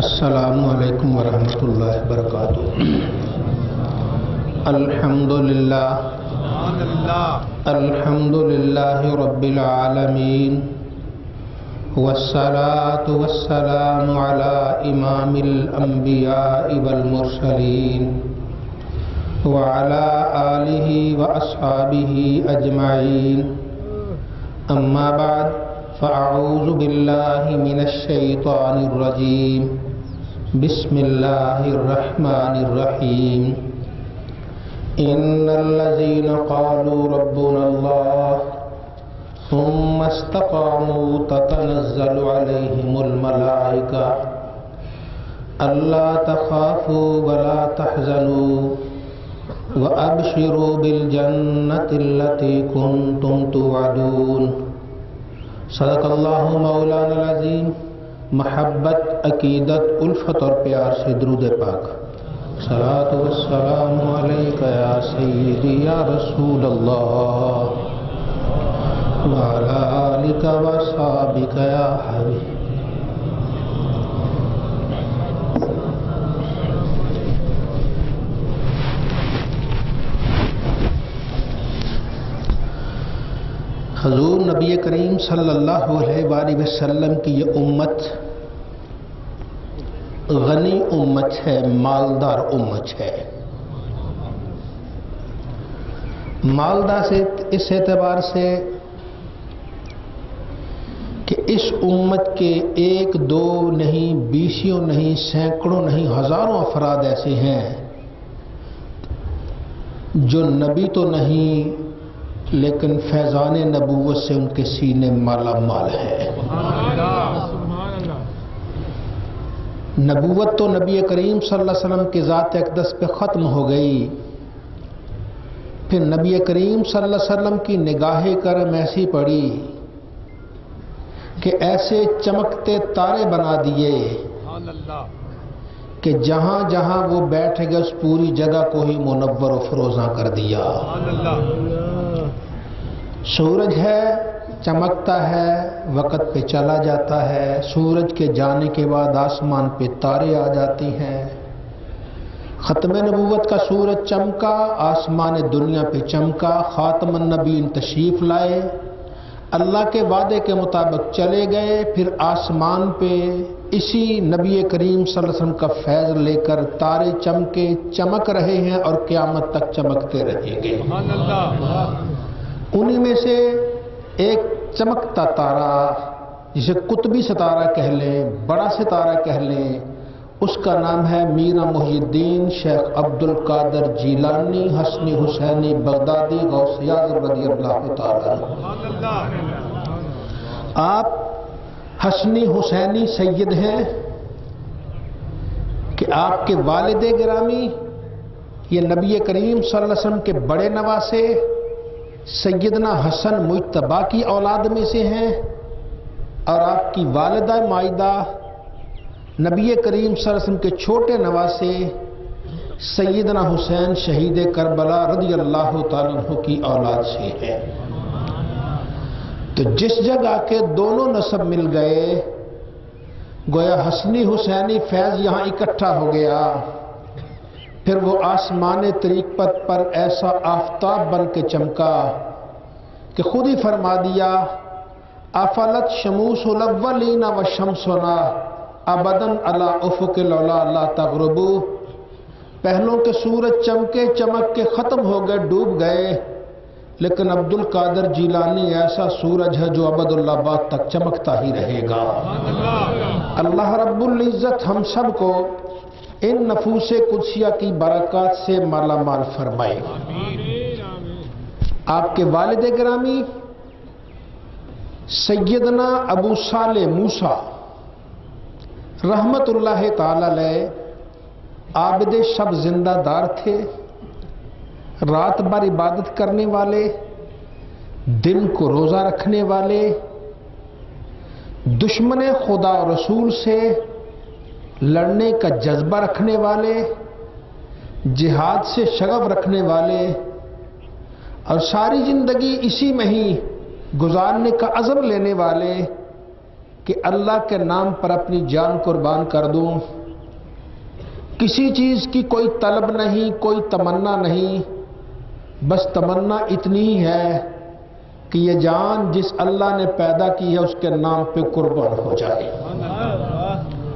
السلام علیکم ورحمۃ اللہ وبرکاتہ۔ الحمد للہ رب العالمین والصلاة والسلام علی امام الانبیاء والمرسلین وعلی آلہ واصحابہ اجمعین، اما بعد فاعوذ باللہ من الشیطان الرجیم، بسم اللہ الرحمن الرحیم۔ ان الذین قالوا ربنا اللہ ثم استقاموا تتنزل علیہم الملائکہ الا تخافوا ولا تحزنوا وابشروا بالجنة التي كنتم توعدون۔ صدق اللہ مولانا العظیم۔ محبت، عقیدت، الفت اور پیار سے درود پاک۔ صلاۃ والسلام علیک یا سیدی یا رسول اللہ وعلی آلک وصحبک یا حبیب۔ حضور نبی کریم صلی اللہ علیہ وآلہ وسلم کی یہ امت غنی امت ہے، مالدار امت ہے۔ مالدار سے اس اعتبار سے کہ اس امت کے ایک دو نہیں، بیسیوں نہیں، سینکڑوں نہیں، ہزاروں افراد ایسے ہیں جو نبی تو نہیں لیکن فیضان نبوت سے ان کے سینے مالا مال ہے۔ نبوت تو نبی کریم صلی اللہ علیہ وسلم کی ذات اقدس پہ ختم ہو گئی، پھر نبی کریم صلی اللہ علیہ وسلم کی نگاہ کرم ایسی پڑی کہ ایسے چمکتے تارے بنا دیے کہ جہاں جہاں وہ بیٹھ گئے اس پوری جگہ کو ہی منور و فروزاں کر دیا۔ سورج ہے، چمکتا ہے، وقت پہ چلا جاتا ہے، سورج کے جانے کے بعد آسمان پہ تارے آ جاتی ہیں۔ ختم نبوت کا سورج چمکا، آسمان دنیا پہ چمکا، خاتم النبیین تشریف لائے، اللہ کے وعدے کے مطابق چلے گئے، پھر آسمان پہ اسی نبی کریم صلی اللہ علیہ وسلم کا فیض لے کر تارے چمکے، چمک رہے ہیں اور قیامت تک چمکتے رہیں گے۔ انہی میں سے ایک چمکتا تارا جسے قطبی ستارہ کہہ لیں، بڑا ستارہ کہہ لیں، اس کا نام ہے میرا محی الدین شیخ عبد القادر جیلانی حسنی حسینی بغدادی غوث اعظم رضی اللہ تعالیٰ۔ آپ حسنی حسینی سید ہیں کہ آپ کے والد گرامی یہ نبی کریم صلی اللہ علیہ وسلم کے بڑے نواسے سیدنا حسن مجتبی کی اولاد میں سے ہیں، اور آپ کی والدہ مائدہ نبی کریم صلی اللہ علیہ وسلم کے چھوٹے نواسے سیدنا حسین شہید کربلا رضی اللہ تعالیٰ عنہ کی اولاد سے ہیں۔ تو جس جگہ کے دونوں نسب مل گئے، گویا حسنی حسینی فیض یہاں اکٹھا ہو گیا، پھر وہ آسمان طریقت پر ایسا آفتاب بن کے چمکا کہ خود ہی فرما دیا افلت شموس الاولین و شمسنا ابدن علی افق العلا لا تغربو۔ پہلوں کے سورج چمکے چمک کے ختم ہو گئے، ڈوب گئے، لیکن عبد القادر جیلانی ایسا سورج ہے جو ابد الآباد تک چمکتا ہی رہے گا۔ اللہ رب العزت ہم سب کو ان نفوس قدسیہ کی برکات سے مالا مال فرمائے۔ آپ کے والد گرامی سیدنا ابو صالح موسیٰ رحمت اللہ تعالی علیہ عابد شب زندہ دار تھے، رات بھر عبادت کرنے والے، دن کو روزہ رکھنے والے، دشمن خدا و رسول سے لڑنے کا جذبہ رکھنے والے، جہاد سے شغف رکھنے والے، اور ساری زندگی اسی میں ہی گزارنے کا عزم لینے والے کہ اللہ کے نام پر اپنی جان قربان کر دوں، کسی چیز کی کوئی طلب نہیں، کوئی تمنا نہیں، بس تمنا اتنی ہی ہے کہ یہ جان جس اللہ نے پیدا کی ہے اس کے نام پہ قربان ہو جائے۔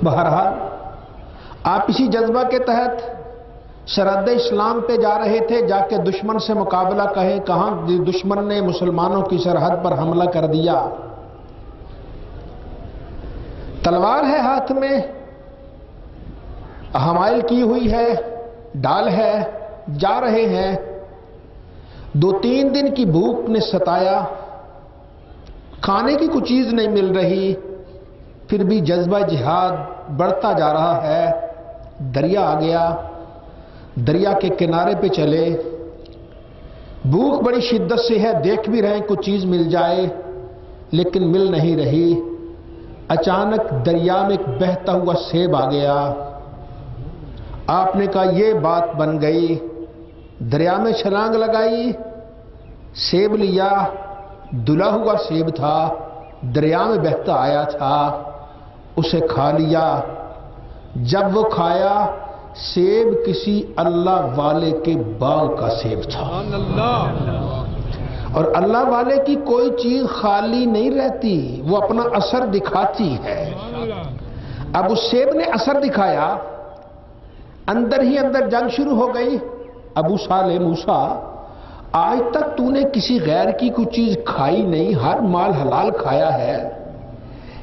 بہرحال آپ اسی جذبہ کے تحت سرحد اسلام پہ جا رہے تھے، جا کے دشمن سے مقابلہ کہیں، کہاں دشمن نے مسلمانوں کی سرحد پر حملہ کر دیا، تلوار ہے ہاتھ میں، حمائل کی ہوئی ہے، ڈال ہے، جا رہے ہیں۔ 2-3 دن کی بھوک نے ستایا، کھانے کی کوئی چیز نہیں مل رہی، پھر بھی جذبہ جہاد بڑھتا جا رہا ہے۔ دریا آ گیا، دریا کے کنارے پہ چلے، بھوک بڑی شدت سے ہے، دیکھ بھی رہے ہیں کچھ چیز مل جائے، لیکن مل نہیں رہی۔ اچانک دریا میں ایک بہتا ہوا سیب آ گیا۔ آپ نے کہا یہ بات بن گئی، دریا میں چھلانگ لگائی، سیب لیا، دھلا ہوا سیب تھا، دریا میں بہتا آیا تھا، اسے کھا لیا۔ جب وہ کھایا، سیب کسی اللہ والے کے باغ کا سیب تھا، اور اللہ والے کی کوئی چیز خالی نہیں رہتی، وہ اپنا اثر دکھاتی ہے۔ اب اس سیب نے اثر دکھایا، اندر ہی اندر جنگ شروع ہو گئی۔ ابو صالح موسیٰ، آج تک تو نے کسی غیر کی کوئی چیز کھائی نہیں، ہر مال حلال کھایا ہے،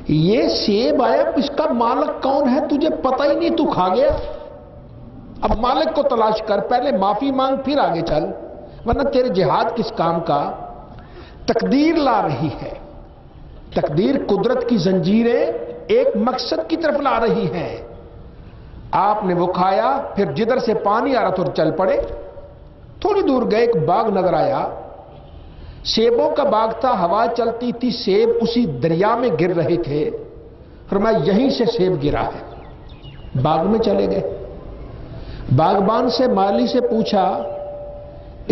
یہ سیب آیا، اس کا مالک کون ہے تجھے پتہ ہی نہیں، تو کھا گیا۔ اب مالک کو تلاش کر، پہلے معافی مانگ پھر آگے چل، ورنہ تیرے جہاد کس کام کا۔ تقدیر لا رہی ہے، تقدیر قدرت کی زنجیریں ایک مقصد کی طرف لا رہی ہیں۔ آپ نے وہ کھایا، پھر جدھر سے پانی آ رہا تھا چل پڑے۔ تھوڑی دور گئے، ایک باغ نظر آیا، سیبوں کا باغ تھا، ہوا چلتی تھی، سیب اسی دریا میں گر رہے تھے، فرمایا یہیں سے سیب گرا ہے۔ باغ میں چلے گئے، باغبان سے، مالی سے پوچھا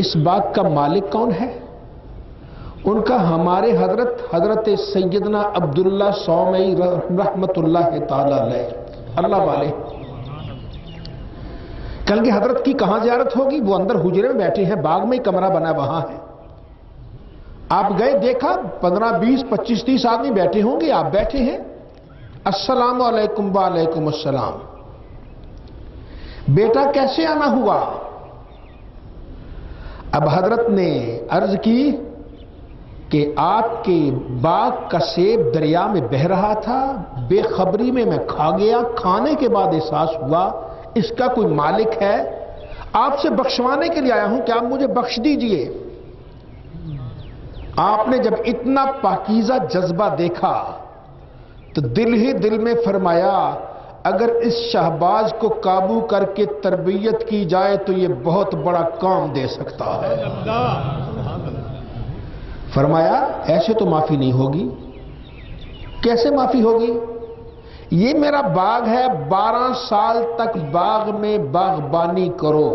اس باغ کا مالک کون ہے؟ ان کا ہمارے حضرت سیدنا عبداللہ صومعی رحمت اللہ تعالی علیہ، اللہ والے۔ کہیں گے حضرت کی کہاں زیارت ہوگی؟ وہ اندر حجرے میں بیٹھے ہیں، باغ میں کمرہ بنا وہاں ہے۔ آپ گئے، دیکھا 15 20 25 30 آدمی بیٹھے ہوں گے، آپ بیٹھے ہیں۔ السلام علیکم، وعلیکم السلام، بیٹا کیسے آنا ہوا؟ اب حضرت نے عرض کی کہ آپ کے باغ کا سیب دریا میں بہہ رہا تھا، بے خبری میں کھا گیا، کھانے کے بعد احساس ہوا اس کا کوئی مالک ہے، آپ سے بخشوانے کے لیے آیا ہوں کہ آپ مجھے بخش دیجئے۔ آپ نے جب اتنا پاکیزہ جذبہ دیکھا تو دل ہی دل میں فرمایا اگر اس شہباز کو قابو کر کے تربیت کی جائے تو یہ بہت بڑا کام دے سکتا ہے۔ فرمایا ایسے تو معافی نہیں ہوگی۔ کیسے معافی ہوگی؟ یہ میرا باغ ہے، 12 سال تک باغ میں باغبانی کرو،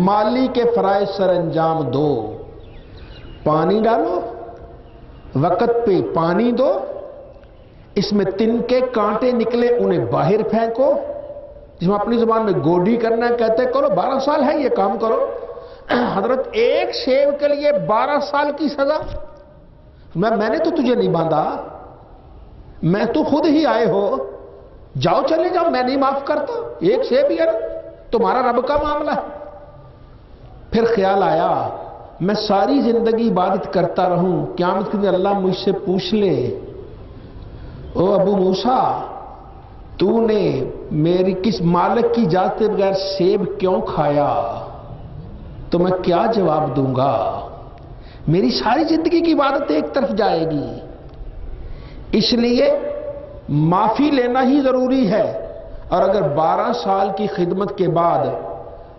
مالی کے فرائض سر انجام دو، پانی ڈالو، وقت پہ پانی دو، اس میں تنکے کانٹے نکلے انہیں باہر پھینکو، جس میں اپنی زبان میں گوڈی کرنا کہتے کرو، 12 سال ہے یہ کام کرو۔ حضرت ایک سیب کے لیے 12 سال کی سزا؟ میں نے تو تجھے نہیں باندھا، میں تو خود ہی آئے ہو، جاؤ چلے جاؤ، میں نہیں معاف کرتا، ایک سیب ہی ہے، تمہارا رب کا معاملہ ہے۔ پھر خیال آیا میں ساری زندگی عبادت کرتا رہوں، قیامت کے دن اللہ مجھ سے پوچھ لے او ابو موسیٰ تو نے میری کس مالک کی اجازت کے بغیر سیب کیوں کھایا، تو میں کیا جواب دوں گا؟ میری ساری زندگی کی عبادت ایک طرف جائے گی۔ اس لیے معافی لینا ہی ضروری ہے، اور اگر 12 سال کی خدمت کے بعد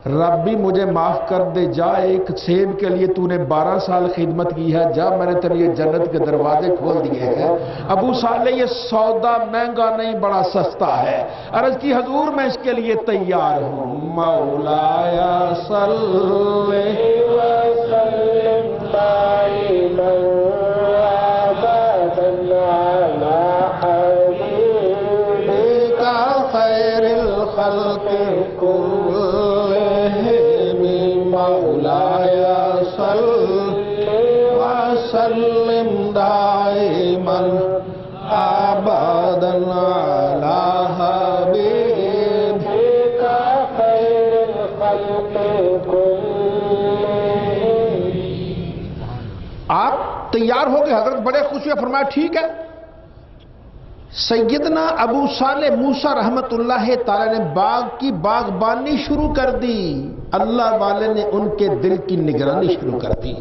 رب بھی مجھے معاف کر دے، جا ایک سیب کے لیے تو نے 12 سال خدمت کی ہے، جا میں نے تیرے لیے جنت کے دروازے کھول دیے ہیں۔ ابو صالح یہ سودا مہنگا نہیں، بڑا سستا ہے۔ عرض کی حضور میں اس کے لیے تیار ہوں۔ مولایا صلی وسلم آبادا علی حبیبک خیر الخلق کلہم۔ آپ تیار ہو گئے؟ حضرت بڑے خوش ہوئے، فرمایا ٹھیک ہے۔ سیدنا ابو صالح موسیٰ رحمت اللہ تعالی نے باغ کی باغبانی شروع کر دی۔ اللہ والے نے ان کے دل کی نگرانی شروع کر دی۔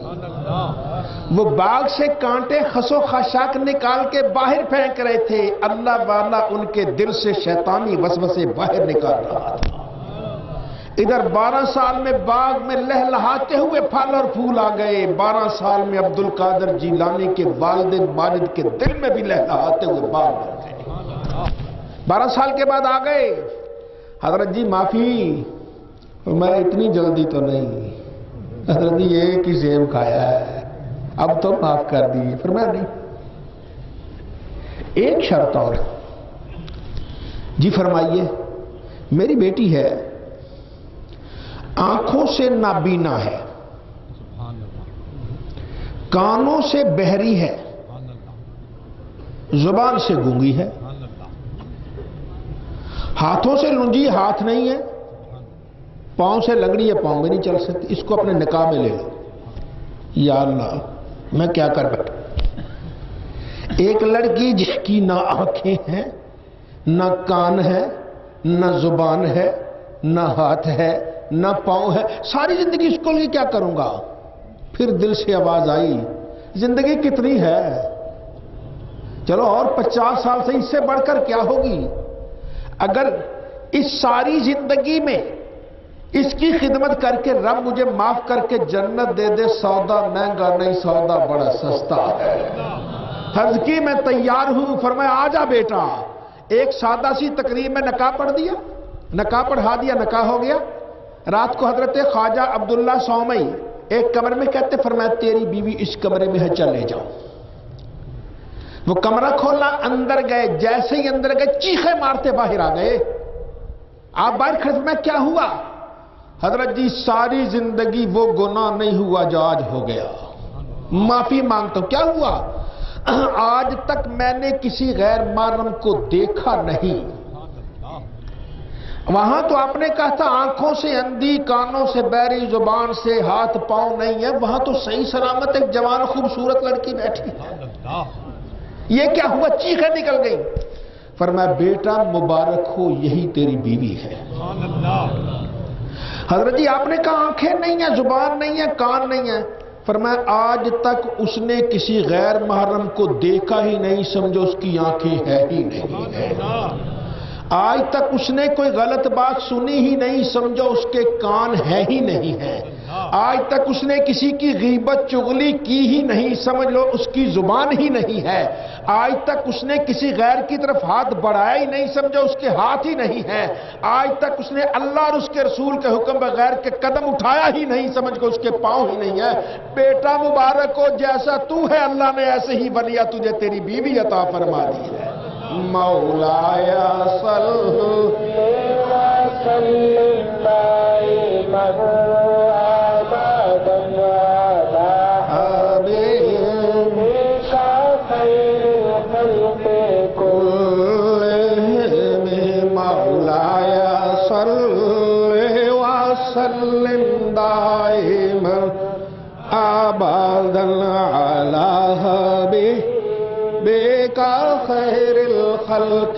وہ باغ سے کانٹے خس و خاشاک نکال کے باہر پھینک رہے تھے، اللہ والا ان کے دل سے شیطانی وسوسے باہر نکال رہا تھا۔ ادھر 12 سال میں باغ میں لہلہاتے ہوئے پھل اور پھول آ گئے۔ 12 سال میں عبد القادر جیلانی کے والد کے دل میں بھی لہلہاتے ہوئے باغ بن گئے۔ 12 سال کے بعد آ گئے، حضرت جی معافی، میں اتنی جلدی تو نہیں، حضرت جی ایک ہی سیب کھایا ہے، اب تو معاف کر دیجیے۔ فرمایا نہیں، ایک شرط اور ہے۔ جی فرمائیے۔ میری بیٹی ہے، آنکھوں سے نابینا ہے، کانوں سے بہری ہے، زبان سے گونگی ہے، ہاتھوں سے لنجی ہاتھ نہیں ہے، پاؤں سے لنگڑی ہے، پاؤں میں نہیں چل سکتی، اس کو اپنے نکاح میں لے لو۔ یا اللہ، میں کیا کر بیٹھا؟ ایک لڑکی جس کی نہ آنکھیں ہیں، نہ کان ہے، نہ زبان ہے، نہ ہاتھ ہے، نہ پاؤں ہے، ساری زندگی اس کو لے کیا کروں گا؟ پھر دل سے آواز آئی، زندگی کتنی ہے، چلو اور 50 سال سے اس سے بڑھ کر کیا ہوگی؟ اگر اس ساری زندگی میں اس کی خدمت کر کے رب مجھے معاف کر کے جنت دے دے، سودا مہنگا نہیں، سودا بڑا سستا ہے۔ حرض کی میں تیار ہوں۔ فرمایا آجا بیٹا۔ ایک سادہ سی تقریب میں نکاح پڑھ دیا، نکاح پڑھا دیا، نکاح ہو گیا۔ رات کو حضرت خواجہ عبداللہ سومئی ایک کمرے میں کہتے، فرمایا تیری بیوی اس کمرے میں ہے، چلے جاؤ۔ وہ کمرہ کھولا، اندر گئے، جیسے ہی اندر گئے چیخے مارتے باہر آ گئے۔ آپ باہر کھڑے، میں کیا ہوا؟ حضرت جی ساری زندگی وہ گناہ نہیں ہوا جو آج ہو گیا، معافی مانگتا ہوں۔ کیا ہوا؟ آج تک میں نے کسی غیر محرم کو دیکھا نہیں۔ وہاں تو آپ نے کہا تھا آنکھوں سے اندھی، کانوں سے بہری، زبان سے ہاتھ پاؤں نہیں ہے، وہاں تو صحیح سلامت ایک جوان خوبصورت لڑکی بیٹھی ہے۔ یہ کیا ہوا؟ چیخیں نکل گئی۔ فرمایا بیٹا مبارک ہو، یہی تیری بیوی ہے۔ حضرت جی آپ نے کہا آنکھیں نہیں ہیں، زبان نہیں ہے، کان نہیں ہے۔ فرمایا آج تک اس نے کسی غیر محرم کو دیکھا ہی نہیں، سمجھو اس کی آنکھیں ہے ہی نہیں ہے۔ آج تک اس نے کوئی غلط بات سنی ہی نہیں، سمجھو اس کے کان ہے ہی نہیں ہے۔ آج تک اس نے کسی کی غیبت چغلی کی ہی نہیں، سمجھ لو اس کی زبان ہی نہیں ہے۔ آج تک اس نے کسی غیر کی طرف ہاتھ بڑھایا ہی نہیں، سمجھو اس کے ہاتھ ہی نہیں ہے۔ آج تک اس نے اللہ اور اس کے رسول کے حکم بغیر کے قدم اٹھایا ہی نہیں، سمجھ کو اس کے پاؤں ہی نہیں ہے۔ بیٹا مبارک ہو، جیسا تو ہے اللہ نے ایسے ہی ولیہ تجھے تیری بیوی عطا فرما دی ہے۔ مولایا صلی وسلم دائما ابدا علی حبیبک خیر الخلق کلہم۔ مولایا صلی وسلم دائما ابدا علی حبیبک خیر الخلق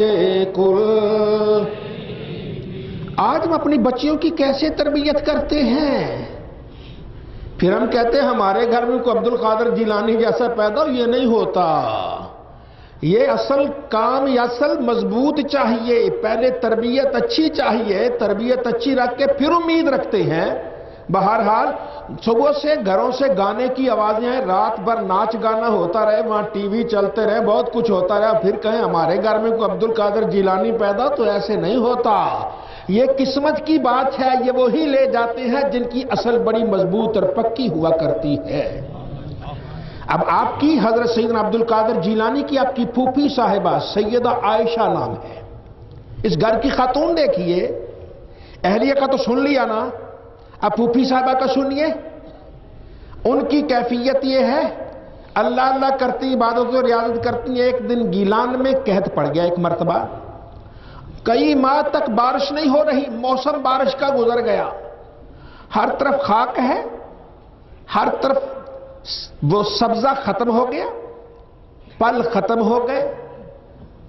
کل۔ آج ہم اپنی بچیوں کی کیسے تربیت کرتے ہیں؟ پھر ہم کہتے ہیں ہمارے گھر میں کوئی عبد القادر جیلانی جیسا پیدا ہو، یہ نہیں ہوتا۔ یہ اصل کام یا اصل مضبوط چاہیے، پہلے تربیت اچھی چاہیے، تربیت اچھی رکھ کے پھر امید رکھتے ہیں۔ بہرحال صبح سے گھروں سے گانے کی آوازیں ہیں، رات بھر ناچ گانا ہوتا رہے، وہاں ٹی وی چلتے رہے، بہت کچھ ہوتا رہا، پھر کہیں ہمارے گھر میں کوئی عبد القادر جیلانی پیدا، تو ایسے نہیں ہوتا۔ یہ قسمت کی بات ہے، یہ وہی لے جاتے ہیں جن کی اصل بڑی مضبوط اور پکی ہوا کرتی ہے۔ اب آپ کی حضرت سیدنا عبد القادر جیلانی کی آپ کی پھوپھی صاحبہ سیدہ عائشہ نام ہے۔ اس گھر کی خاتون دیکھیے، اہلیہ کا تو سن لیا نا، اب پھوپھی صاحبہ کا سنیے۔ ان کی کیفیت یہ ہے، اللہ اللہ کرتی عبادت و ریاضت کرتی ہیں. ایک دن گیلان میں قحط پڑ گیا ایک مرتبہ. کئی ماہ تک بارش نہیں ہو رہی. موسم بارش کا گزر گیا. ہر طرف خاک ہے, ہر طرف وہ سبزہ ختم ہو گیا, پل ختم ہو گئے,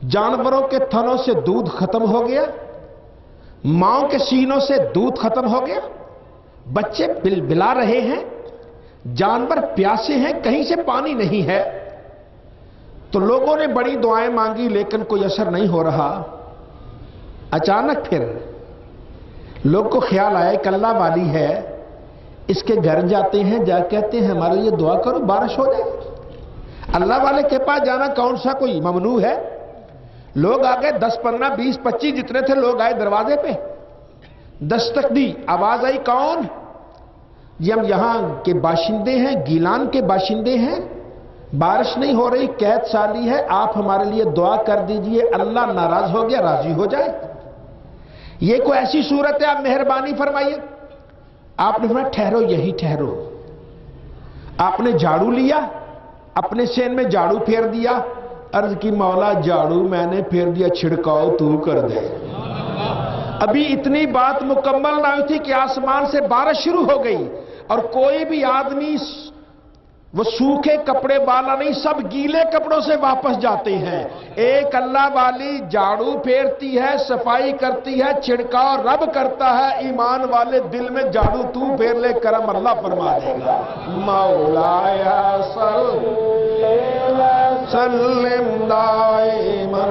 جانوروں کے تھنوں سے دودھ ختم ہو گیا, ماؤں کے سینوں سے دودھ ختم ہو گیا, بچے بلبلا رہے ہیں, جانور پیاسے ہیں, کہیں سے پانی نہیں ہے. تو لوگوں نے بڑی دعائیں مانگی لیکن کوئی اثر نہیں ہو رہا. اچانک پھر لوگ کو خیال آیا کہ اللہ والی ہے, اس کے گھر جاتے ہیں, جا کہتے ہیں ہمارے لیے دعا کرو بارش ہو جائے. اللہ والے کے پاس جانا کون سا کوئی ممنوع ہے. لوگ آ گئے, 10 15 20 25 جتنے تھے لوگ آئے دروازے پہ, دستک دی, آواز آئی کون؟ یہ ہم یہاں کے باشندے ہیں, گیلان کے باشندے ہیں, بارش نہیں ہو رہی, قحط سالی ہے, آپ ہمارے لیے دعا کر دیجئے, اللہ ناراض ہو گیا راضی ہو جائے. یہ کوئی ایسی صورت ہے, آپ مہربانی فرمائیے. آپ نے فرمایا ٹھہرو, یہی ٹھہرو. آپ نے جھاڑو لیا, اپنے سین میں جھاڑو پھیر دیا, عرض کی مولا جھاڑو میں نے پھیر دیا, چھڑکاؤ تو کر دے. ابھی اتنی بات مکمل نہ ہوئی تھی کہ آسمان سے بارش شروع ہو گئی, اور کوئی بھی آدمی وہ سوکھے کپڑے والا نہیں, سب گیلے کپڑوں سے واپس جاتے ہیں. ایک اللہ والی جھاڑو پھیرتی ہے, صفائی کرتی ہے, چھڑکاؤ رب کرتا ہے. ایمان والے دل میں جھاڑو تو پھیر لے, کرم اللہ فرما دے گا. مولایا سلم دائما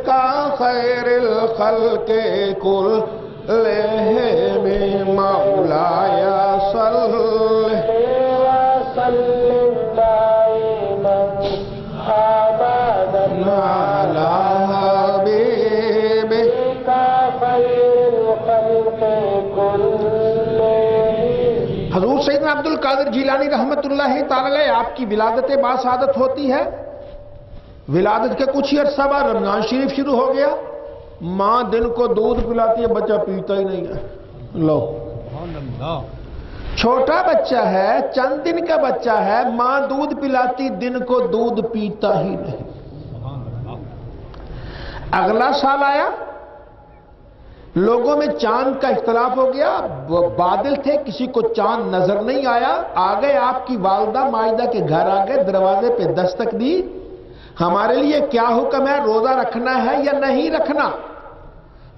کا خیر الخلق کل لہم مولایا صلی وسلم دائما ابدا علی حبیبک خیر الخلق کلہم. حضور سیدنا عبد القادر جیلانی رحمت اللہ تعالی علیہ, آپ کی ولادت باسعادت ہوتی ہے. ولادت کے کچھ ہی عرصہ بعد رمضان شریف شروع ہو گیا. ماں دن کو دودھ پلاتی ہے, بچہ پیتا ہی نہیں ہے. لو, چھوٹا بچہ ہے, چند دن کا بچہ ہے, ماں دودھ پلاتی, دن کو دودھ پیتا ہی نہیں. اگلا سال آیا, لوگوں میں چاند کا اختلاف ہو گیا. بادل تھے, کسی کو چاند نظر نہیں آیا. آ گئے آپ کی والدہ مائدہ کے گھر, آ گئے, دروازے پہ دستک دی, ہمارے لیے کیا حکم ہے, روزہ رکھنا ہے یا نہیں رکھنا؟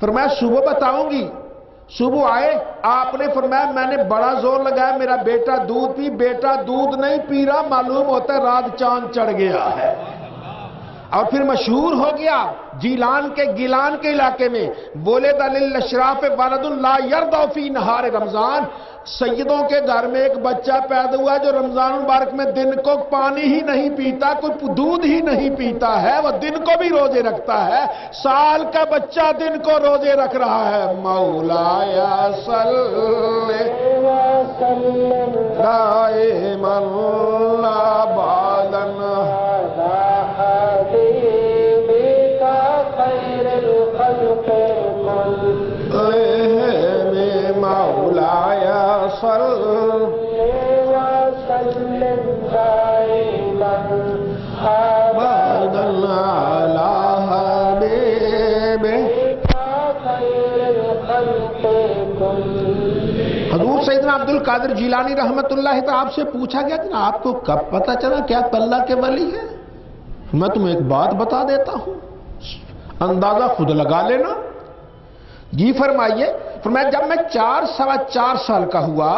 فرمایا صبح بتاؤں گی. صبح آئے, آپ نے فرمایا میں نے بڑا زور لگایا, میرا بیٹا دودھ پی. بیٹا دودھ نہیں پی رہا, معلوم ہوتا ہے رات چاند چڑھ گیا ہے. اور پھر مشہور ہو گیا جیلان کے گیلان کے علاقے میں, ولد للاشراف ولد لا یرضى فی نہار رمضان. سیدوں کے گھر میں ایک بچہ پیدا ہوا جو رمضان مبارک میں دن کو پانی ہی نہیں پیتا, کوئی دودھ ہی نہیں پیتا ہے, وہ دن کو بھی روزے رکھتا ہے. سال کا بچہ دن کو روزے رکھ رہا ہے. مولایا صلی وسلم دائما ابدا خیر الخلق کلہم مولایا صلی وسلم دائما ابدا علی حبیبک خیر الخلق کلہم. حضور سیدنا عبد القادر جیلانی رحمت اللہ تعالی آپ سے پوچھا گیا کہ آپ کو کب پتہ چلا کہ آپ اللہ کے ولی ہیں؟ میں تمہیں ایک بات بتا دیتا ہوں, اندازہ خود لگا لینا. جی فرمائیے. فرمایا جب میں 4 سوا 4 سال کا ہوا,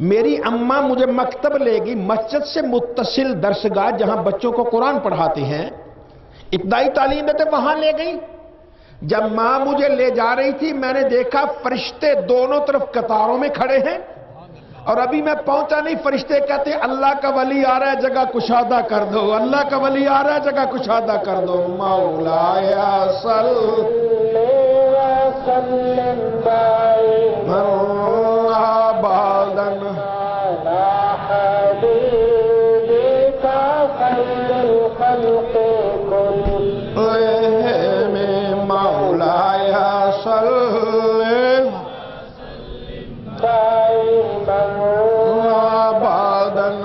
میری اماں مجھے مکتب لے گئی, مسجد سے متصل درسگاہ جہاں بچوں کو قرآن پڑھاتے ہیں, ابتدائی تعلیم دیتے, وہاں لے گئی. جب ماں مجھے لے جا رہی تھی, میں نے دیکھا فرشتے دونوں طرف قطاروں میں کھڑے ہیں, اور ابھی میں پہنچا نہیں, فرشتے کہتے ہیں اللہ کا ولی آ رہا ہے, جگہ کشادہ کر دو, اللہ کا ولی آ رہا ہے, جگہ کشادہ کر دو. مولایا صلی وسلم دائما ابدا علی حبیبک خیر الخلق کلہم مولایا صلی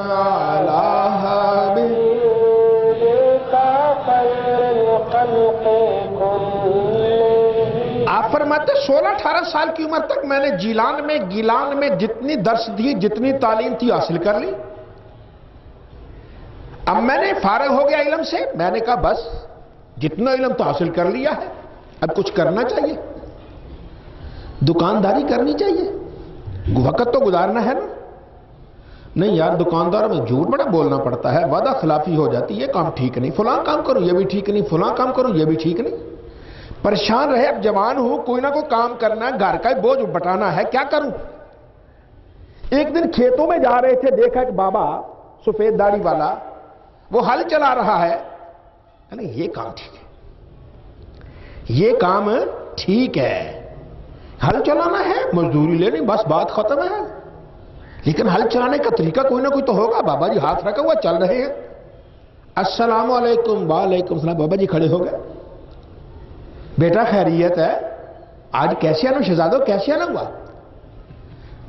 على حبيبك خير الخلق كلهم. آپ فرماتے 16-18 سال کی عمر تک میں نے گیلان میں جتنی درس دی، جتنی تعلیم تھی حاصل کر لی. اب میں نے فارغ ہو گیا علم سے، میں نے کہا بس جتنا علم تو حاصل کر لیا ہے، اب کچھ کرنا چاہیے، دکانداری کرنی چاہیے، وقت تو گزارنا ہے نا. نہیں یار دکاندار میں جھوٹ بڑا بولنا پڑتا ہے، وعدہ خلافی ہو جاتی، یہ کام ٹھیک نہیں، فلاں کام کروں یہ بھی ٹھیک نہیں، فلاں کام کروں یہ بھی ٹھیک نہیں. پریشان رہے، اب جوان ہوں، کوئی نہ کوئی کام کرنا ہے، گھر کا بوجھ بٹانا ہے، کیا کروں. ایک دن کھیتوں میں جا رہے تھے، دیکھا ایک بابا سفید داڑھی والا وہ ہل چلا رہا ہے. یہ کام ٹھیک ہے، یہ کام ٹھیک ہے، ہل چلانا ہے، مزدوری لینی، بس بات ختم ہے. لیکن ہل چلانے کا طریقہ کوئی نہ کوئی تو ہوگا. بابا جی ہاتھ رکھا ہوا چل رہے ہیں. السلام علیکم. وعلیکم السلام. بابا جی کھڑے ہو گئے. بیٹا خیریت ہے؟ آج کیسے آنا شہزادو، کیسے آنا ہوا؟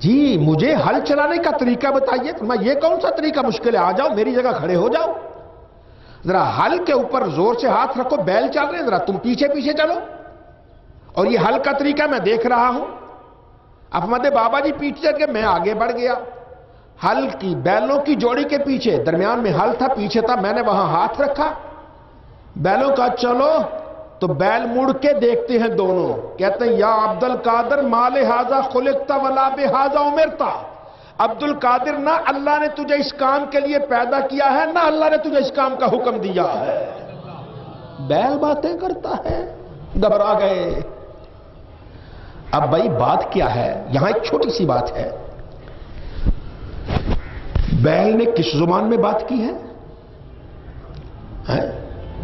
جی مجھے ہل چلانے کا طریقہ بتائیے. یہ کون سا طریقہ مشکل ہے، آ جاؤ میری جگہ کھڑے ہو جاؤ، ذرا ہل کے اوپر زور سے ہاتھ رکھو، بیل چل رہے ہیں، ذرا تم پیچھے پیچھے چلو، اور یہ ہل کا طریقہ میں دیکھ رہا ہوں. احمد بابا جی پیچھے چل کے میں آگے بڑھ گیا، ہل کی بیلوں کی جوڑی کے پیچھے، درمیان میں ہل تھا، پیچھے تھا، میں نے وہاں ہاتھ رکھا، بیلوں کا چلو تو بیل مڑ کے دیکھتے ہیں دونوں، کہتے ہیں یا عبد القادر ما لہذا خلقت ولا بہذا امرت. عبد القادر نہ اللہ نے تجھے اس کام کے لیے پیدا کیا ہے، نہ اللہ نے تجھے اس کام کا حکم دیا ہے. بیل باتیں کرتا ہے. گھبرا گئے. اب بھائی بات کیا ہے یہاں، ایک چھوٹی سی بات ہے. بیل نے کس زبان میں بات کی ہے؟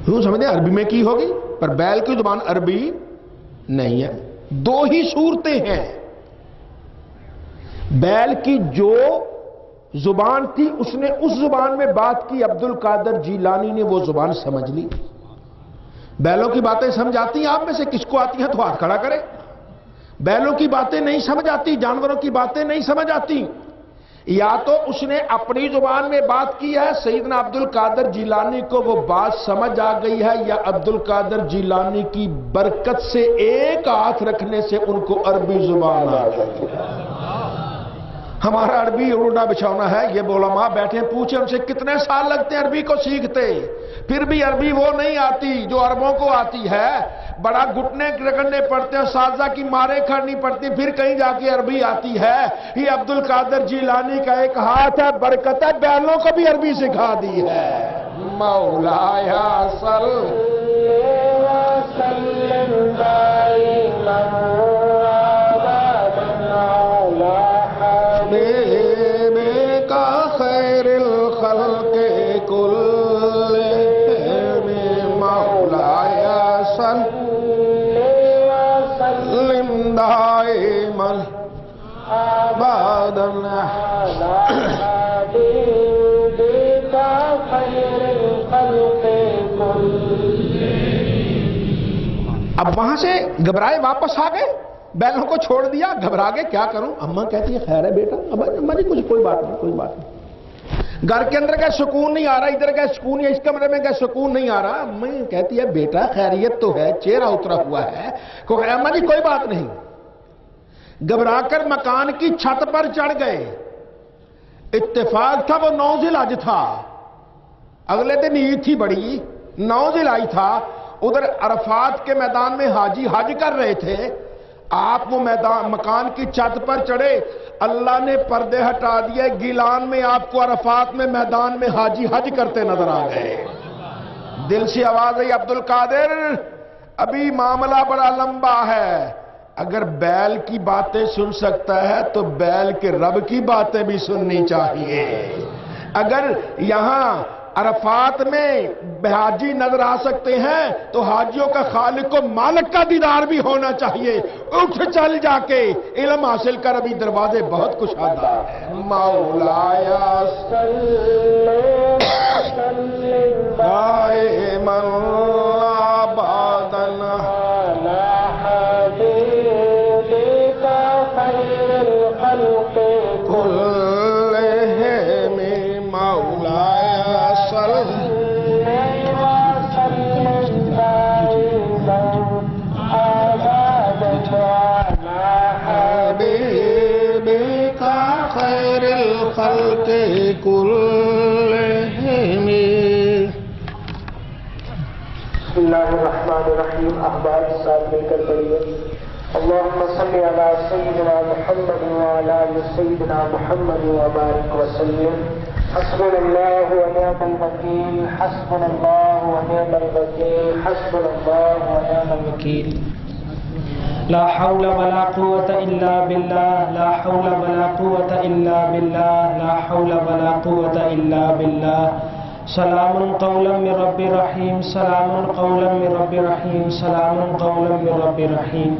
یوں سمجھتے عربی میں کی ہوگی، پر بیل کی زبان عربی نہیں ہے. دو ہی صورتیں ہیں. بیل کی جو زبان تھی اس نے اس زبان میں بات کی، عبد القادر جیلانی نے وہ زبان سمجھ لی. بیلوں کی باتیں سمجھ آتی ہیں آپ میں سے کس کو آتی ہیں تو ہاتھ کھڑا کرے. بیلوں کی باتیں نہیں سمجھ آتی، جانوروں کی باتیں نہیں سمجھ آتی. یا تو اس نے اپنی زبان میں بات کی ہے، سیدنا عبد القادر جیلانی کو وہ بات سمجھ آ گئی ہے، یا عبد القادر جیلانی کی برکت سے ایک ہاتھ رکھنے سے ان کو عربی زبان آ گئی. ہمارا عربی اڑنا بچھونا ہے. یہ علماء بیٹھے پوچھیں ان سے کتنے سال لگتے ہیں عربی کو سیکھتے، پھر بھی عربی وہ نہیں آتی جو عربوں کو آتی ہے. بڑا گھٹنے رگڑنے پڑتے ہیں، سازہ کی مارے کھڑنی پڑتی، پھر کہیں جا کے عربی آتی ہے. یہ عبد القادر جیلانی کا ایک ہاتھ ہے، برکت ہے، بیلوں کو بھی عربی سکھا دی ہے. مولایا صلی وسلم دائما کا خیر الخلق کلهم مولایا صلی وسلم دائما ابدا علی حبیبک خیر الخلق کلهم. اب وہاں سے گھبرائے واپس آ گئے، بیلوں کو چھوڑ دیا، گھبرا گئے کیا کروں. اماں کہتی ہے خیر ہے بیٹا. اماں جی کچھ کوئی بات نہیں، کوئی بات نہیں. گھر کے اندر کا سکون نہیں آ رہا، ادھر کا سکون ہے، اس کمرے میں کا سکون نہیں آ رہا. اماں کہتی ہے بیٹا خیریت تو ہے، چہرہ اترا ہوا ہے. اماں جی کوئی بات نہیں. گھبرا کر مکان کی چھت پر چڑھ گئے. اتفاق تھا وہ 9 ذی الحج تھا، اگلے دن عید تھی بڑی، 9 ذی الحج تھا. ادھر عرفات کے میدان میں حاجی حج کر رہے تھے. آپ وہ مکان کی چھت پر چڑھے، اللہ نے پردے ہٹا دیے، گیلان میں آپ کو عرفات میں میدان میں حاجی حج کرتے نظر آ گئے. دل سے آواز آئی عبد القادر ابھی معاملہ بڑا لمبا ہے. اگر بیل کی باتیں سن سکتا ہے تو بیل کے رب کی باتیں بھی سننی چاہیے. اگر یہاں عرفات میں حاجی نظر آ سکتے ہیں تو حاجیوں کا خالق و مالک کا دیدار بھی ہونا چاہیے. اٹھ چل جا کے علم حاصل کر، ابھی دروازے بہت کشادہ ہیں. مولایا صلی دائما ابدا علی حبیبک خیر الخلق کلهم مولاي صل حبيبك خير الخلق كلهم. بسم اللہ الرحمن الرحیم. احباب ساتھ مل کر پڑھیے. اللهم صل على سيدنا محمد وعلى آل سيدنا محمد وبارك وسلم. حسبنا الله ونعم الوكيل. حسبنا الله ونعم الوكيل. حسبنا الله ونعم الوكيل. لا حول ولا قوة إلا بالله. لا حول ولا قوة إلا بالله. لا حول ولا قوة إلا بالله. سلام قولا من رب رحيم. سلام قولا من رب رحيم. سلام قولا من رب رحيم.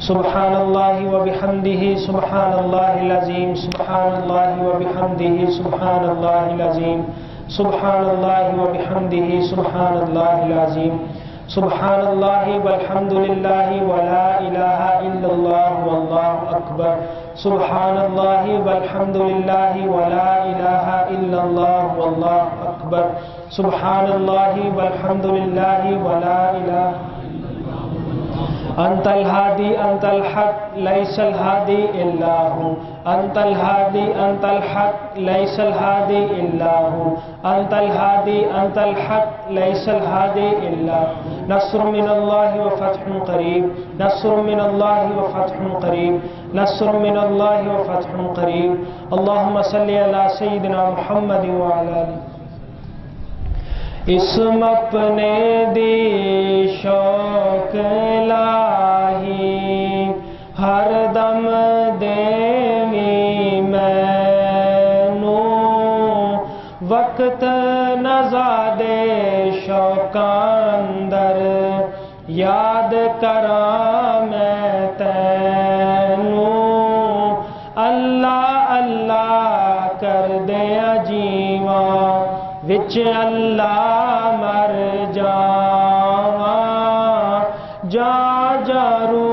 سبحان الله وبحمده سبحان الله العظيم. سبحان الله وبحمده سبحان الله العظيم. سبحان الله وبحمده سبحان الله العظيم. سبحان الله والحمد لله ولا إله إلا الله والله أكبر. سبحان الله والحمد لله ولا إله إلا الله والله أكبر. سبحان الله والحمد لله ولا إله. أنت الهادي أنت الحق ليس الهادي إلا هو. أنت الهادي أنت الحق ليس الهادي إلا هو. أنت الهادي أنت الحق ليس الهادي إلا هو. نصر من الله وفتح قريب. نصر من الله وفتح قريب. نصر من الله وفتح قريب. اللهم صل على سيدنا محمد وعلى آله. اسم اپنے دی شوق لاہی ہر دم دیوی مینوں وقت نزادے شوقاندر یاد کراں میں تینوں اللہ اللہ کر دیا جیواں وچ اللہ مر جاواں جا جارو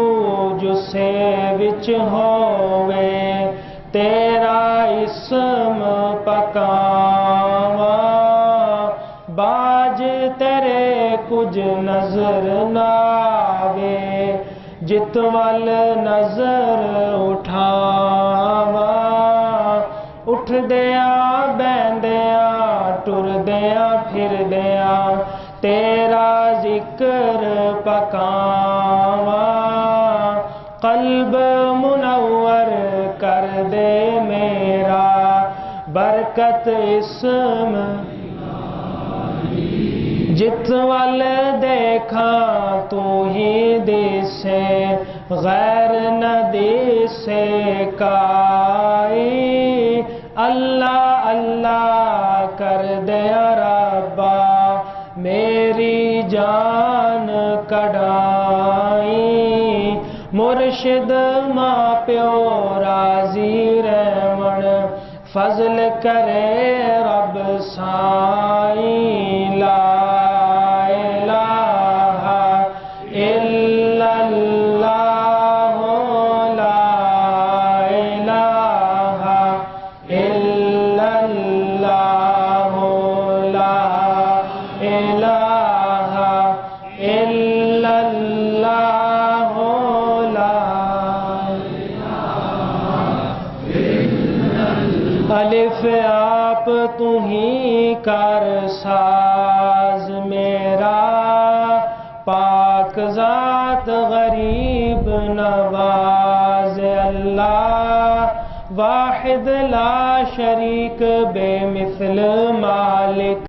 جسے وچ ہووے تیرا اسم پکاواں باج تیرے کچھ نظر نہ آوے جت ول نظر اٹھاواں اٹھ دیا بہندیا ٹردیا پھردیا تیرا ذکر پکاواں قلب منور کر دے میرا برکت اسم جت ول دیکھاں تو ہی دسے غیر نہ دسے کائی اللہ اللہ کر دیا ربا میری جان کڑائی مرشد ماں پیو راضی رہون فضل کرے رب سائیں لا الہ الا اللہ لا الہ الا اللہ لا الہ الا اللہ لا الف آپ تو ہی کر ساز میرا پاک ذات غریب نواز اللہ واحد لا شریک بے مثل مالک